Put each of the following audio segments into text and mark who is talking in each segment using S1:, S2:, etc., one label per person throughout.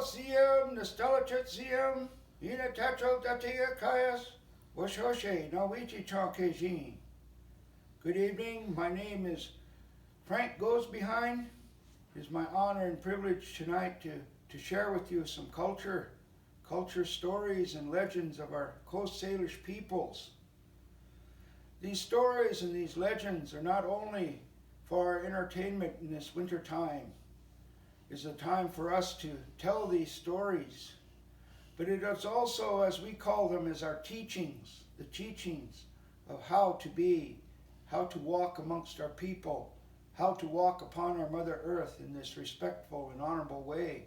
S1: Siem, Nestelachet Siem, Ina Tacho Datia Kayas, Washoshe, Nawichi Chakejin. Good evening, my name is Frank Goes Behind. It is my honor and privilege tonight to share with you some culture stories and legends of our Coast Salish peoples. These stories and these legends are not only for our entertainment in this winter time. It's a time for us to tell these stories, but it is also, as we call them, as our teachings, the teachings of how to be, how to walk amongst our people, how to walk upon our Mother Earth in this respectful and honorable way.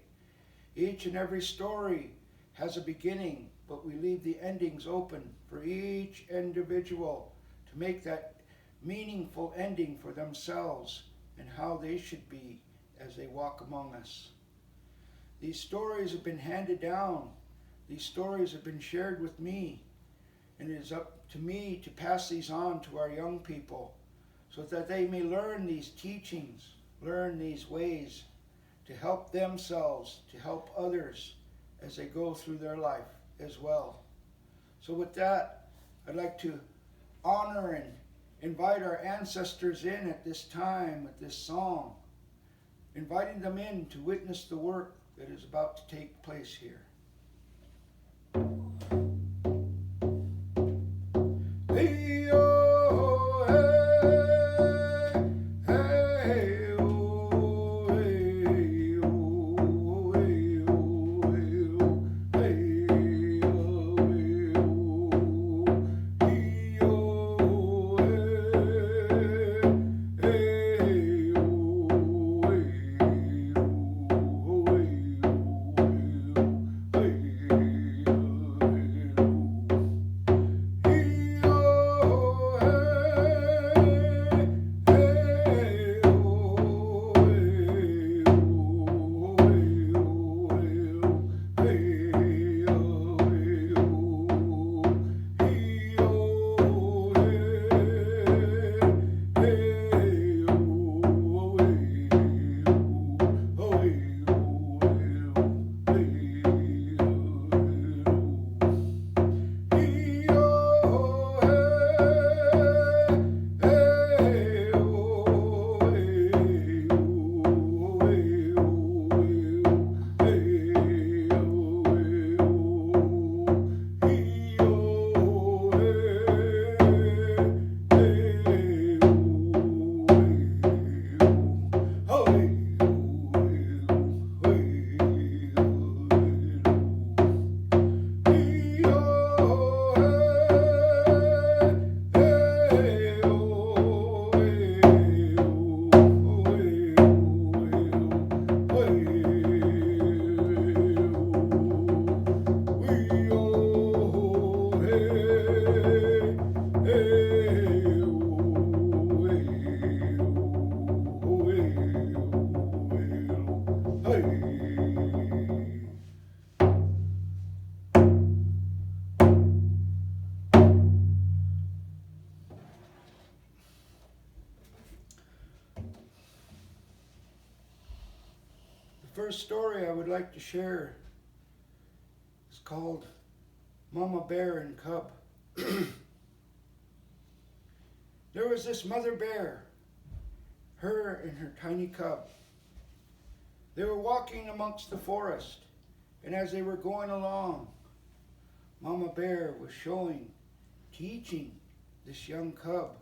S1: Each and every story has a beginning, but we leave the endings open for each individual to make that meaningful ending for themselves and how they should be as they walk among us. These stories have been handed down. These stories have been shared with me, and it is up to me to pass these on to our young people so that they may learn these teachings, learn these ways to help themselves, to help others as they go through their life as well. So with that, I'd like to honor and invite our ancestors in at this time with this song, inviting them in to witness the work that is about to take place here. The first story I would like to share is called Mama Bear and Cub. There was this mother bear, her and her tiny cub. They were walking amongst the forest, and as they were going along, Mama Bear was teaching this young cub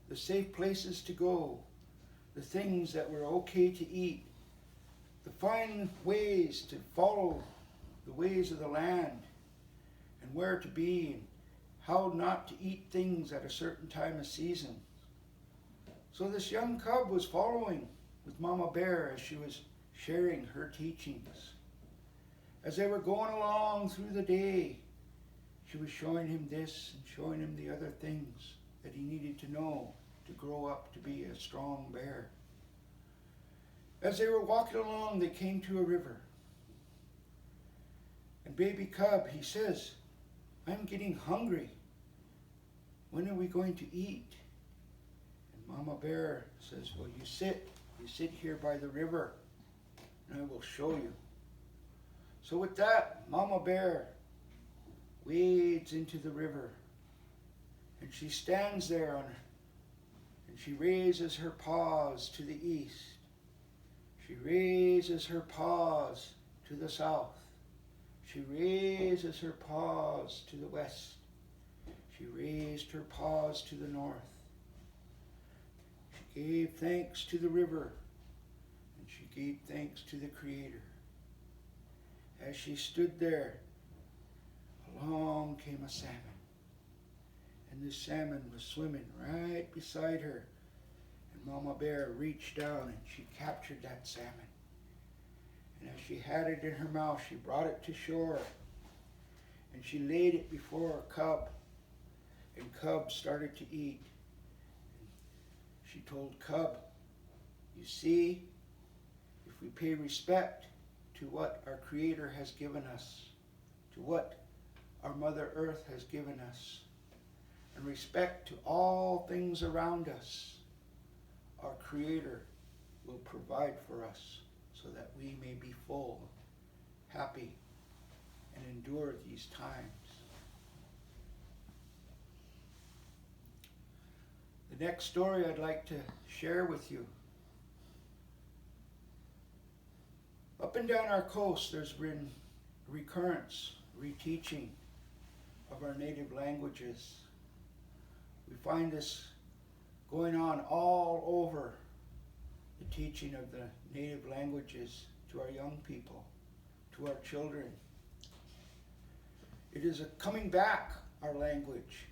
S1: the safe places to go, the things that were okay to eat, the fine ways to follow the ways of the land, and where to be, and how not to eat things at a certain time of season. So this young cub was following with Mama Bear as she was sharing her teachings. As they were going along through the day, she was showing him this and showing him the other things that he needed to know to grow up to be a strong bear. As they were walking along, they came to a river. And baby cub, he says, "I'm getting hungry. When are we going to eat?" And Mama Bear says, "Well, you sit here by the river, and I will show you." So with that, Mama Bear wades into the river, and she stands there and she raises her paws to the east. She raises her paws to the south. She raises her paws to the west. She raised her paws to the north. She gave thanks to the river, and she gave thanks to the Creator. As she stood there, along came a salmon. And this salmon was swimming right beside her. And Mama Bear reached down and she captured that salmon. And as she had it in her mouth, she brought it to shore. And she laid it before a cub. And Cub started to eat. And she told Cub, you see, if we pay respect to what our Creator has given us, to what our Mother Earth has given us, and respect to all things around us, our Creator will provide for us so that we may be full, happy, and endure these times. The next story I'd like to share with you. Up and down our coast, there's been recurrence, reteaching of our native languages. We find this going on all over the teaching of the native languages to our young people, to our children. It is a coming back, our language,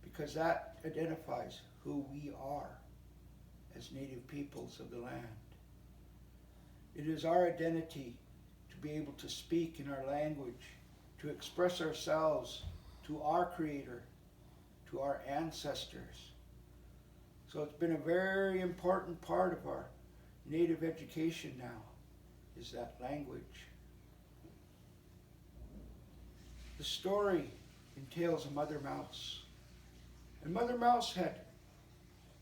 S1: because that identifies who we are as native peoples of the land. It is our identity to be able to speak in our language, to express ourselves to our Creator, to our ancestors. So it's been a very important part of our native education now, is that language. The story entails a mother mouse. And Mother Mouse had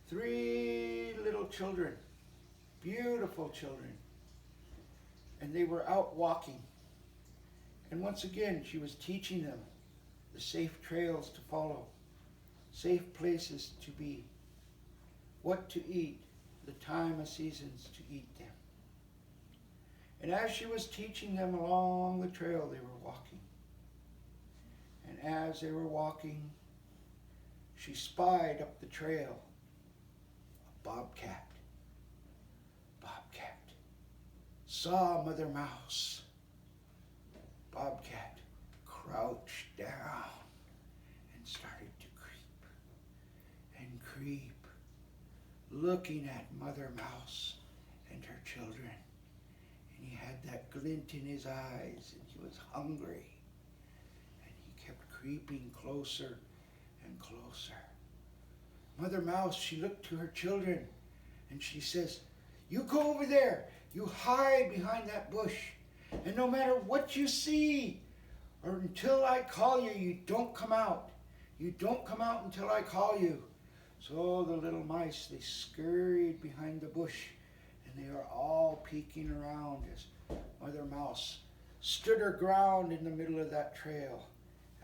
S1: 3 little children, beautiful children. And they were out walking. And once again, she was teaching them the safe trails to follow, safe places to be, what to eat, the time of seasons to eat them. And as she was teaching them along the trail, they were walking. And as they were walking, she spied up the trail a bobcat. Bobcat saw Mother Mouse. Bobcat crouched down and started to creep and creep, looking at Mother Mouse and her children. And he had that glint in his eyes, and he was hungry. And he kept creeping closer and closer. Mother Mouse, she looked to her children, and she says, you go over there. You hide behind that bush. And no matter what you see, or until I call you, you don't come out. You don't come out until I call you. So the little mice, they scurried behind the bush, and they are all peeking around as Mother Mouse stood her ground in the middle of that trail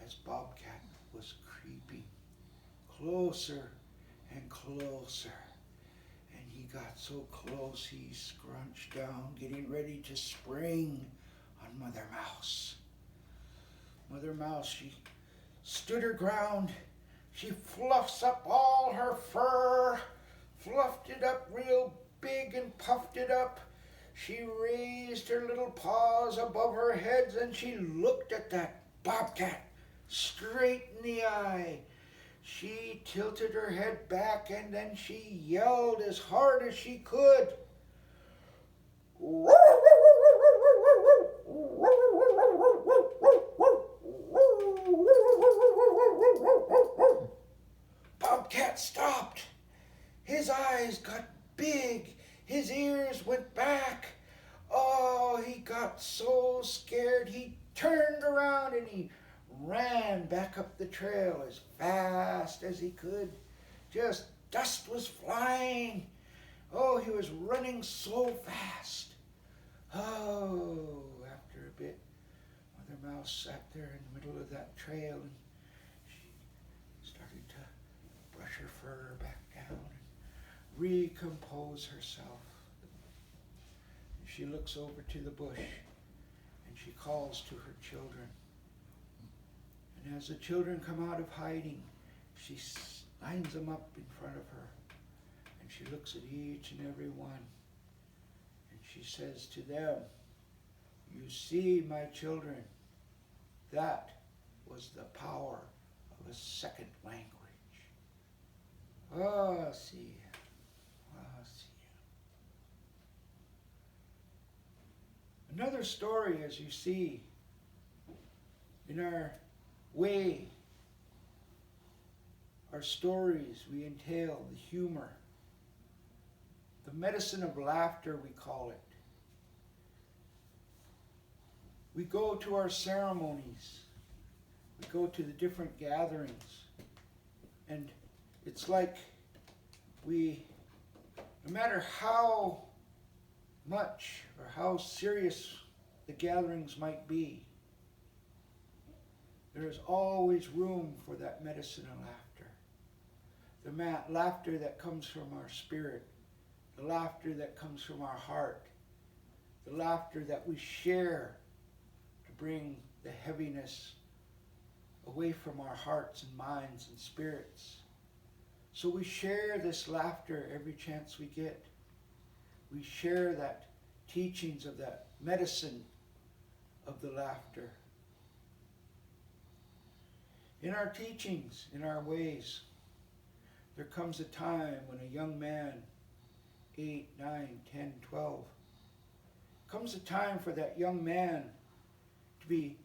S1: as Bobcat was creeping closer and closer. And he got so close, he scrunched down, getting ready to spring on Mother Mouse. Mother Mouse, she stood her ground. She fluffs up all her fur, fluffed it up real big and puffed it up. She raised her little paws above her head, and she looked at that bobcat straight in the eye. She tilted her head back, and then she yelled as hard as she could. Bobcat stopped. His eyes got big. His ears went back. Oh, he got so scared. He turned around and he ran back up the trail as fast as he could. Just dust was flying. Oh, he was running so fast. Oh, after a bit, sat there in the middle of that trail, and she started to brush her fur back down and recompose herself. And she looks over to the bush and she calls to her children. And as the children come out of hiding, she lines them up in front of her. And she looks at each and every one. And she says to them, "You see, my children, that was the power of a second language." Oh, see. Oh, see. Another story, as you see, in our way, our stories, we entail the humor, the medicine of laughter, we call it. We go to our ceremonies, we go to the different gatherings, and it's like no matter how much or how serious the gatherings might be, there is always room for that medicine of laughter. The laughter that comes from our spirit, the laughter that comes from our heart, the laughter that we share to bring the heaviness away from our hearts and minds and spirits. So we share this laughter every chance we get. We share that teachings of that medicine of the laughter. In our teachings, in our ways, there comes a time when a young man, 8, 9, 10, 12, comes a time for that young man to be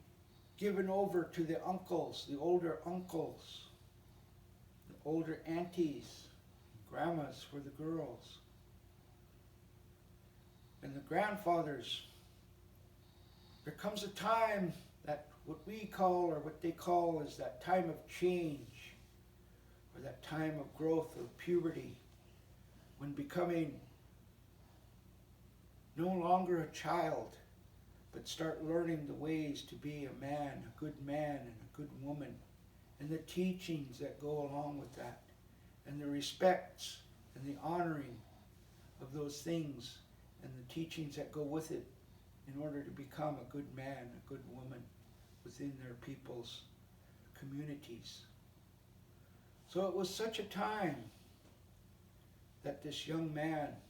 S1: given over to the uncles, the older uncles, the older aunties, grandmas for the girls, and the grandfathers. There comes a time that what we call, or what they call, is that time of change, or that time of growth, of puberty, when becoming no longer a child, but start learning the ways to be a man, a good man and a good woman, and the teachings that go along with that, and the respects and the honoring of those things, and the teachings that go with it in order to become a good man, a good woman within their people's communities. So it was such a time that this young man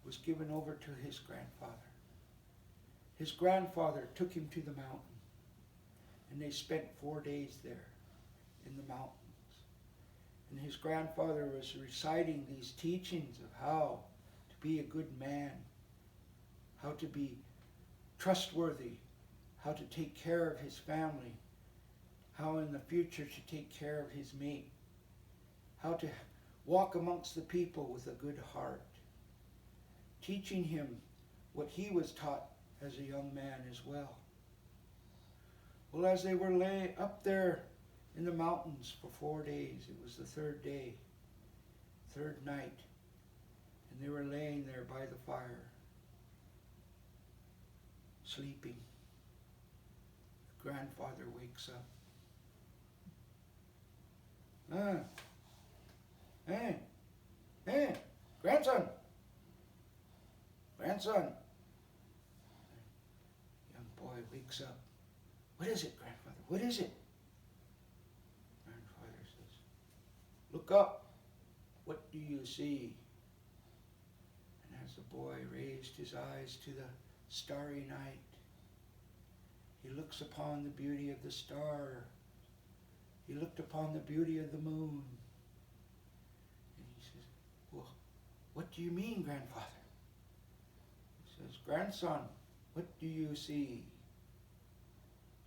S1: was given over to his grandfather. His grandfather took him to the mountain, and they spent 4 days there in the mountains. And his grandfather was reciting these teachings of how to be a good man, how to be trustworthy, how to take care of his family, how in the future to take care of his mate, how to walk amongst the people with a good heart, teaching him what he was taught as a young man as well. Well, as they were up there in the mountains for 4 days, it was the third day, third night, and they were laying there by the fire, sleeping. The grandfather wakes up. Hey, grandson! Grandson! Young boy wakes up. "What is it, grandfather? What is it?" Grandfather says, "Look up. What do you see?" And as the boy raised his eyes to the starry night, he looks upon the beauty of the star. He looked upon the beauty of the moon. And he says, "Well, what do you mean, grandfather?" He says, "Grandson, what do you see?"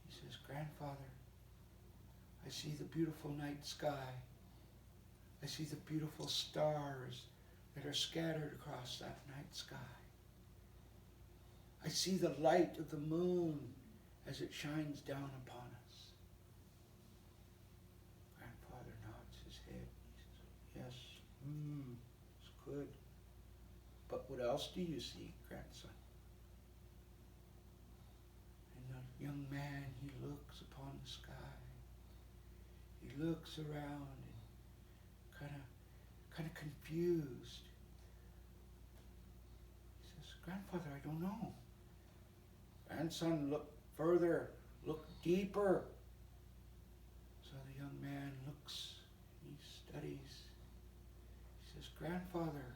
S1: He says, "Grandfather, I see the beautiful night sky. I see the beautiful stars that are scattered across that night sky. I see the light of the moon as it shines down upon us." Grandfather nods his head. He says, "Yes, it's good. But what else do you see, grandson?" And the young man, he looks upon the sky. He looks around and kind of confused. He says, Grandfather, I don't know. Grandson, look further, look deeper. So the young man looks, he studies. He says, Grandfather,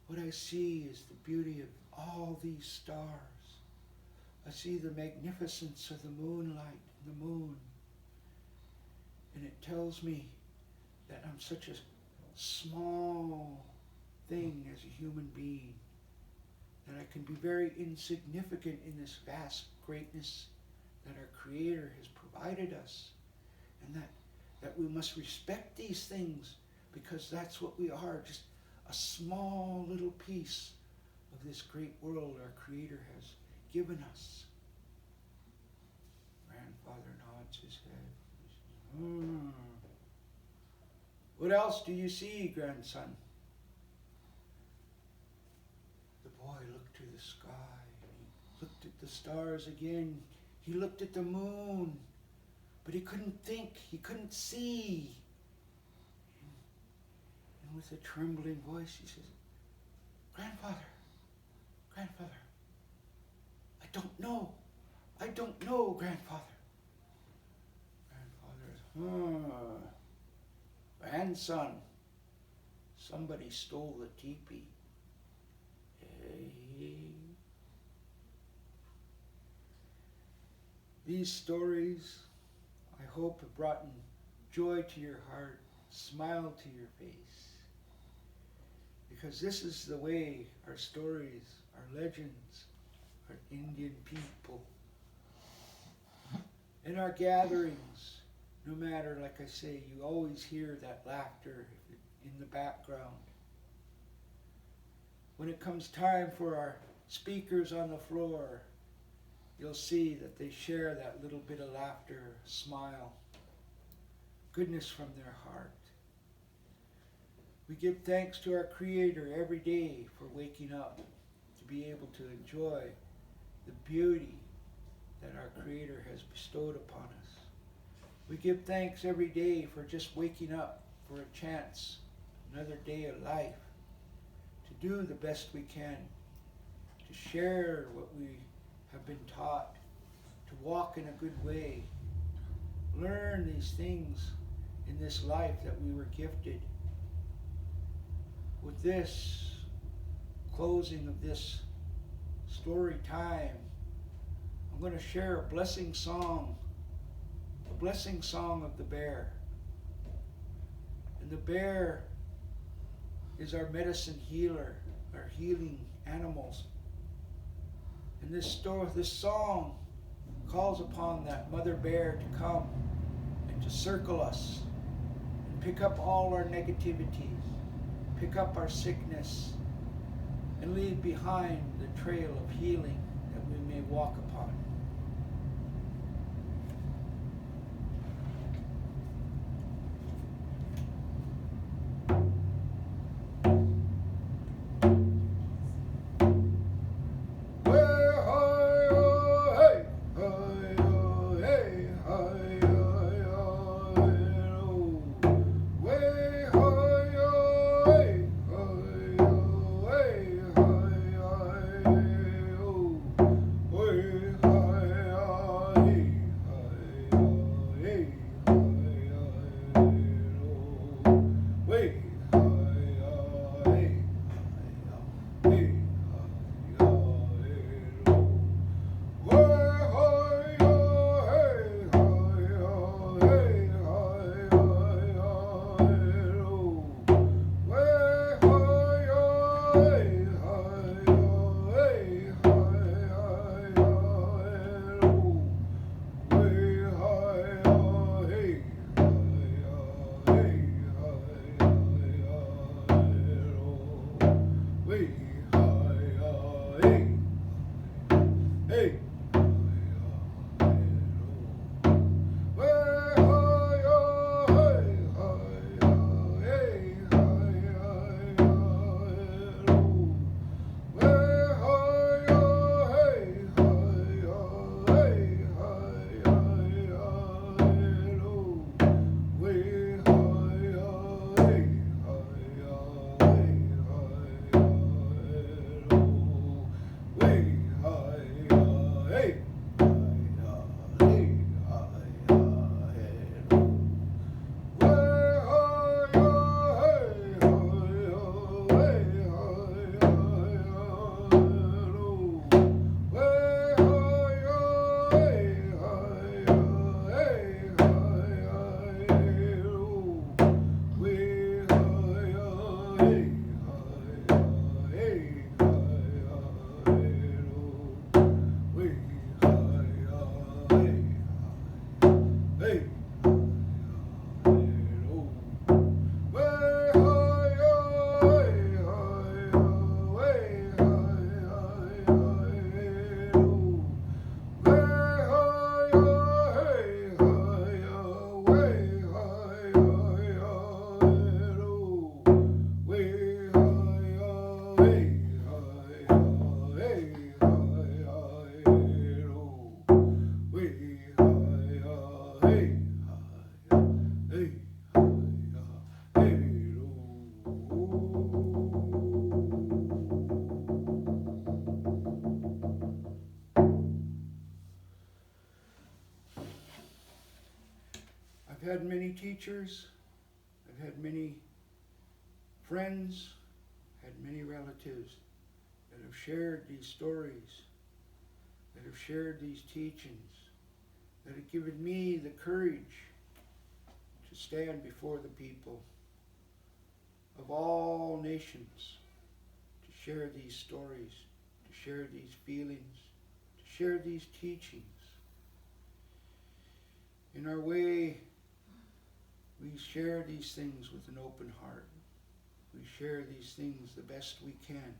S1: what I see is the beauty of all these stars. I see the magnificence of the moonlight and the moon. And it tells me that I'm such a small thing as a human being, that I can be very insignificant in this vast greatness that our Creator has provided us, and that we must respect these things because that's what we are, just a small little piece of this great world our Creator has given us. Grandfather nods his head. What else do you see, grandson? The boy looked to the sky. He looked at the stars again. He looked at the moon. But he couldn't think. He couldn't see. And with a trembling voice, he says, Grandfather, I don't know. I don't know, Grandfather. Grandfather, grandson, somebody stole the teepee. These stories, I hope, have brought joy to your heart, smile to your face. Because this is the way our stories, our legends, our Indian people, in our gatherings, no matter, like I say, you always hear that laughter in the background. When it comes time for our speakers on the floor, you'll see that they share that little bit of laughter, smile, goodness from their heart. We give thanks to our Creator every day for waking up to be able to enjoy the beauty that our Creator has bestowed upon us. We give thanks every day for just waking up for a chance, another day of life, to do the best we can, to share what we have been taught, to walk in a good way, learn these things in this life that we were gifted. With this closing of this story time, I'm going to share a blessing song of the bear. And the bear is our medicine healer, our healing animals. And this song calls upon that mother bear to come and to circle us and pick up all our negativities, pick up our sickness, and leave behind the trail of healing that we may walk upon. Hey, I've had many teachers, I've had many friends, had many relatives that have shared these stories, that have shared these teachings, that have given me the courage to stand before the people of all nations, to share these stories, to share these feelings, to share these teachings. In our way, we share these things with an open heart. We share these things the best we can.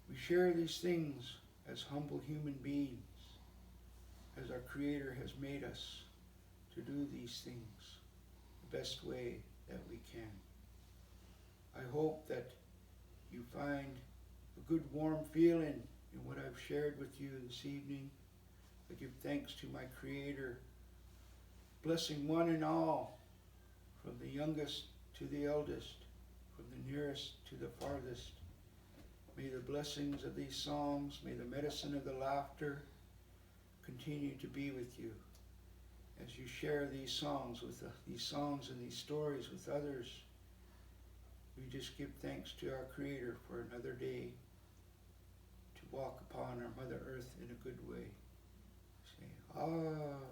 S1: We share these things as humble human beings, as our Creator has made us to do these things the best way that we can. I hope that you find a good warm feeling in what I've shared with you this evening. I give thanks to my Creator, blessing one and all, from the youngest to the eldest, from the nearest to the farthest. May the blessings of these songs, may the medicine of the laughter continue to be with you as you share these songs and these stories with others. We just give thanks to our Creator for another day to walk upon our Mother Earth in a good way. Say, Ah.